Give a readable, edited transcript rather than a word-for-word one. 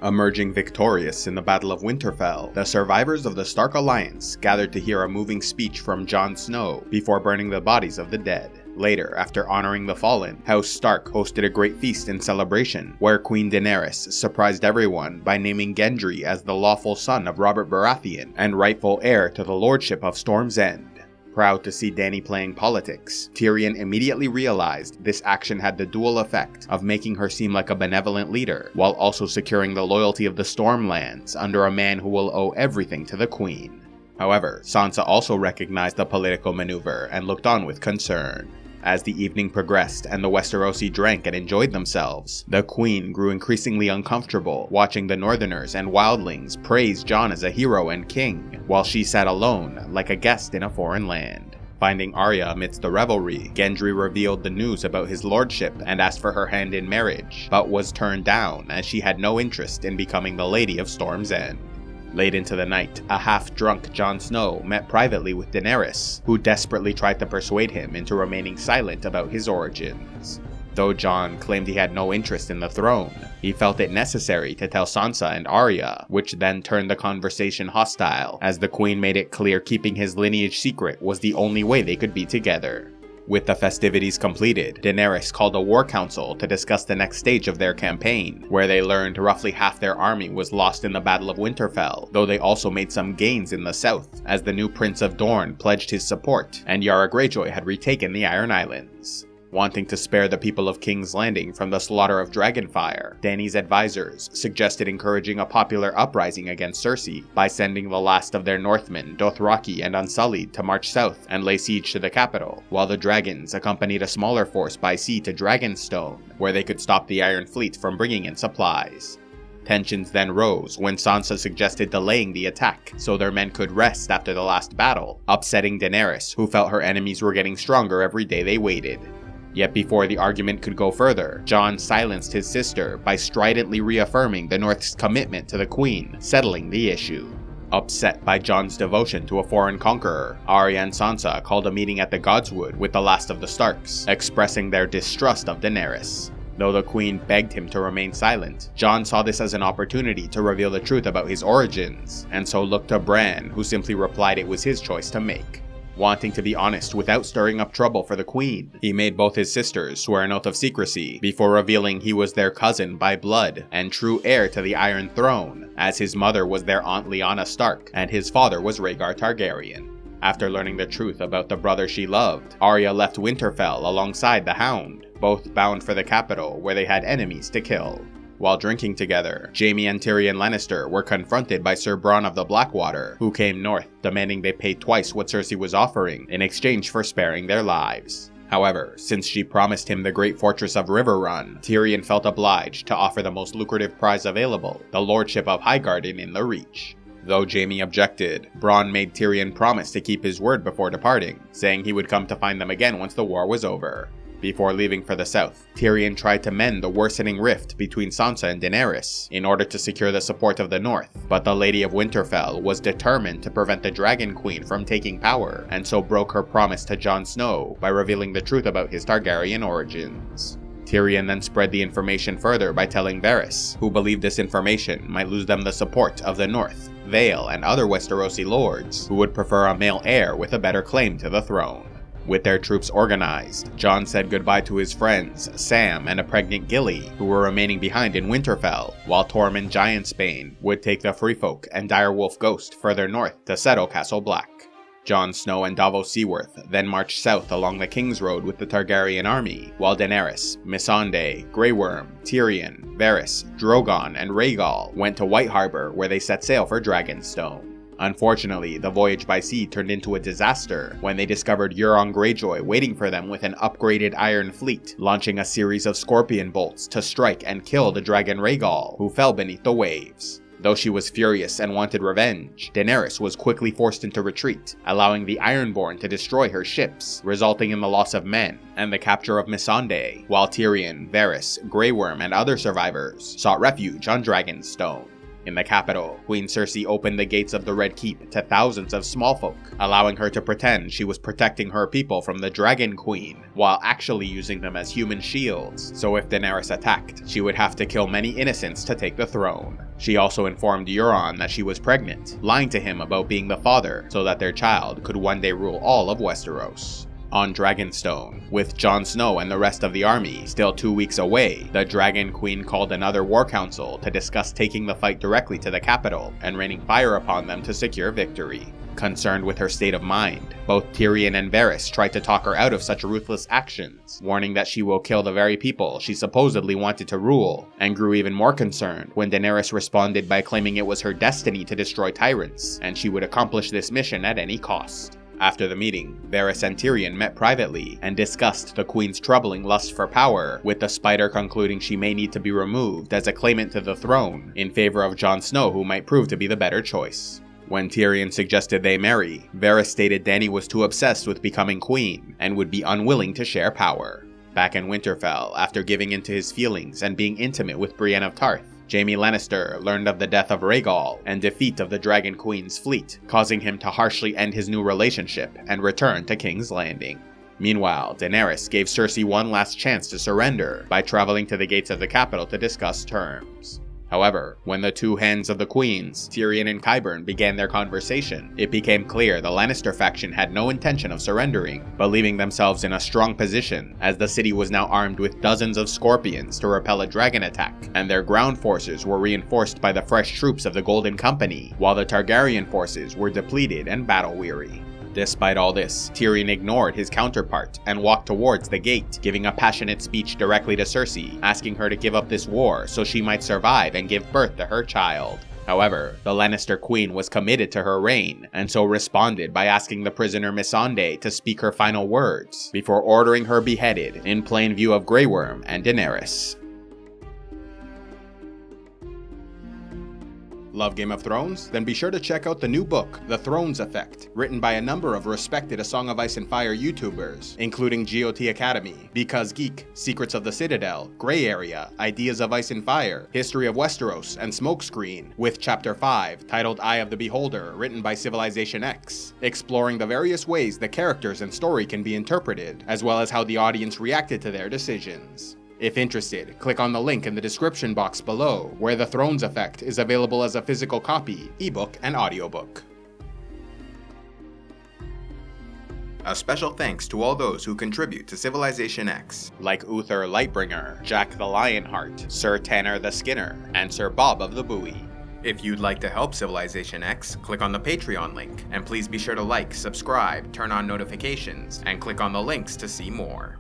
Emerging victorious in the Battle of Winterfell, the survivors of the Stark Alliance gathered to hear a moving speech from Jon Snow before burning the bodies of the dead. Later, after honoring the fallen, House Stark hosted a great feast in celebration, where Queen Daenerys surprised everyone by naming Gendry as the lawful son of Robert Baratheon and rightful heir to the lordship of Storm's End. Proud to see Dany playing politics, Tyrion immediately realized this action had the dual effect of making her seem like a benevolent leader, while also securing the loyalty of the Stormlands under a man who will owe everything to the Queen. However, Sansa also recognized the political maneuver and looked on with concern. As the evening progressed and the Westerosi drank and enjoyed themselves, the Queen grew increasingly uncomfortable watching the Northerners and Wildlings praise Jon as a hero and king, while she sat alone like a guest in a foreign land. Finding Arya amidst the revelry, Gendry revealed the news about his lordship and asked for her hand in marriage, but was turned down as she had no interest in becoming the Lady of Storm's End. Late into the night, a half-drunk Jon Snow met privately with Daenerys, who desperately tried to persuade him into remaining silent about his origins. Though Jon claimed he had no interest in the throne, he felt it necessary to tell Sansa and Arya, which then turned the conversation hostile, as the Queen made it clear keeping his lineage secret was the only way they could be together. With the festivities completed, Daenerys called a war council to discuss the next stage of their campaign, where they learned roughly half their army was lost in the Battle of Winterfell, though they also made some gains in the south, as the new Prince of Dorne pledged his support, and Yara Greyjoy had retaken the Iron Islands. Wanting to spare the people of King's Landing from the slaughter of Dragonfire, Dany's advisors suggested encouraging a popular uprising against Cersei by sending the last of their Northmen, Dothraki and Unsullied, to march south and lay siege to the capital, while the dragons accompanied a smaller force by sea to Dragonstone, where they could stop the Iron Fleet from bringing in supplies. Tensions then rose when Sansa suggested delaying the attack so their men could rest after the last battle, upsetting Daenerys, who felt her enemies were getting stronger every day they waited. Yet before the argument could go further, Jon silenced his sister by stridently reaffirming the North's commitment to the Queen, settling the issue. Upset by Jon's devotion to a foreign conqueror, Arya and Sansa called a meeting at the Godswood with the last of the Starks, expressing their distrust of Daenerys. Though the Queen begged him to remain silent, Jon saw this as an opportunity to reveal the truth about his origins, and so looked to Bran, who simply replied it was his choice to make. Wanting to be honest without stirring up trouble for the Queen, he made both his sisters swear an oath of secrecy before revealing he was their cousin by blood and true heir to the Iron Throne, as his mother was their Aunt Lyanna Stark and his father was Rhaegar Targaryen. After learning the truth about the brother she loved, Arya left Winterfell alongside the Hound, both bound for the capital where they had enemies to kill. While drinking together, Jaime and Tyrion Lannister were confronted by Sir Bronn of the Blackwater, who came north, demanding they pay twice what Cersei was offering in exchange for sparing their lives. However, since she promised him the great fortress of Riverrun, Tyrion felt obliged to offer the most lucrative prize available, the lordship of Highgarden in the Reach. Though Jaime objected, Bronn made Tyrion promise to keep his word before departing, saying he would come to find them again once the war was over. Before leaving for the south, Tyrion tried to mend the worsening rift between Sansa and Daenerys in order to secure the support of the North, but the Lady of Winterfell was determined to prevent the Dragon Queen from taking power, and so broke her promise to Jon Snow by revealing the truth about his Targaryen origins. Tyrion then spread the information further by telling Varys, who believed this information might lose them the support of the North, Vale, and other Westerosi lords who would prefer a male heir with a better claim to the throne. With their troops organized, Jon said goodbye to his friends, Sam and a pregnant Gilly, who were remaining behind in Winterfell, while Tormund Giantsbane would take the Free Folk and Direwolf Ghost further north to settle Castle Black. Jon Snow and Davos Seaworth then marched south along the King's Road with the Targaryen army, while Daenerys, Missandei, Grey Worm, Tyrion, Varys, Drogon, and Rhaegal went to White Harbor where they set sail for Dragonstone. Unfortunately, the voyage by sea turned into a disaster when they discovered Euron Greyjoy waiting for them with an upgraded Iron Fleet, launching a series of scorpion bolts to strike and kill the dragon Rhaegal, who fell beneath the waves. Though she was furious and wanted revenge, Daenerys was quickly forced into retreat, allowing the Ironborn to destroy her ships, resulting in the loss of men and the capture of Missandei, while Tyrion, Varys, Grey Worm, and other survivors sought refuge on Dragonstone. In the capital, Queen Cersei opened the gates of the Red Keep to thousands of small folk, allowing her to pretend she was protecting her people from the Dragon Queen, while actually using them as human shields, so if Daenerys attacked, she would have to kill many innocents to take the throne. She also informed Euron that she was pregnant, lying to him about being the father, so that their child could one day rule all of Westeros. On Dragonstone, with Jon Snow and the rest of the army still 2 weeks away, the Dragon Queen called another war council to discuss taking the fight directly to the capital and raining fire upon them to secure victory. Concerned with her state of mind, both Tyrion and Varys tried to talk her out of such ruthless actions, warning that she will kill the very people she supposedly wanted to rule, and grew even more concerned when Daenerys responded by claiming it was her destiny to destroy tyrants, and she would accomplish this mission at any cost. After the meeting, Varys and Tyrion met privately and discussed the Queen's troubling lust for power, with the Spider concluding she may need to be removed as a claimant to the throne, in favor of Jon Snow, who might prove to be the better choice. When Tyrion suggested they marry, Varys stated Dany was too obsessed with becoming queen, and would be unwilling to share power. Back in Winterfell, after giving in to his feelings and being intimate with Brienne of Tarth, Jaime Lannister learned of the death of Rhaegal and defeat of the Dragon Queen's fleet, causing him to harshly end his new relationship and return to King's Landing. Meanwhile, Daenerys gave Cersei one last chance to surrender by traveling to the gates of the capital to discuss terms. However, when the two hands of the queens, Tyrion and Qyburn, began their conversation, it became clear the Lannister faction had no intention of surrendering, but leaving themselves in a strong position, as the city was now armed with dozens of scorpions to repel a dragon attack, and their ground forces were reinforced by the fresh troops of the Golden Company, while the Targaryen forces were depleted and battle-weary. Despite all this, Tyrion ignored his counterpart and walked towards the gate, giving a passionate speech directly to Cersei, asking her to give up this war so she might survive and give birth to her child. However, the Lannister queen was committed to her reign, and so responded by asking the prisoner Missandei to speak her final words, before ordering her beheaded in plain view of Grey Worm and Daenerys. Love Game of Thrones? Then be sure to check out the new book, The Thrones Effect, written by a number of respected A Song of Ice and Fire YouTubers, including GOT Academy, Because Geek, Secrets of the Citadel, Grey Area, Ideas of Ice and Fire, History of Westeros, and Smokescreen, with Chapter 5, titled Eye of the Beholder, written by CivilizationEx, exploring the various ways the characters and story can be interpreted, as well as how the audience reacted to their decisions. If interested, click on the link in the description box below, where The Thrones Effect is available as a physical copy, ebook, and audiobook. A special thanks to all those who contribute to CivilizationEx, like Uther Lightbringer, Jack the Lionheart, Sir Tanner the Skinner, and Sir Bob of the Buoy. If you'd like to help CivilizationEx, click on the Patreon link, and please be sure to like, subscribe, turn on notifications, and click on the links to see more.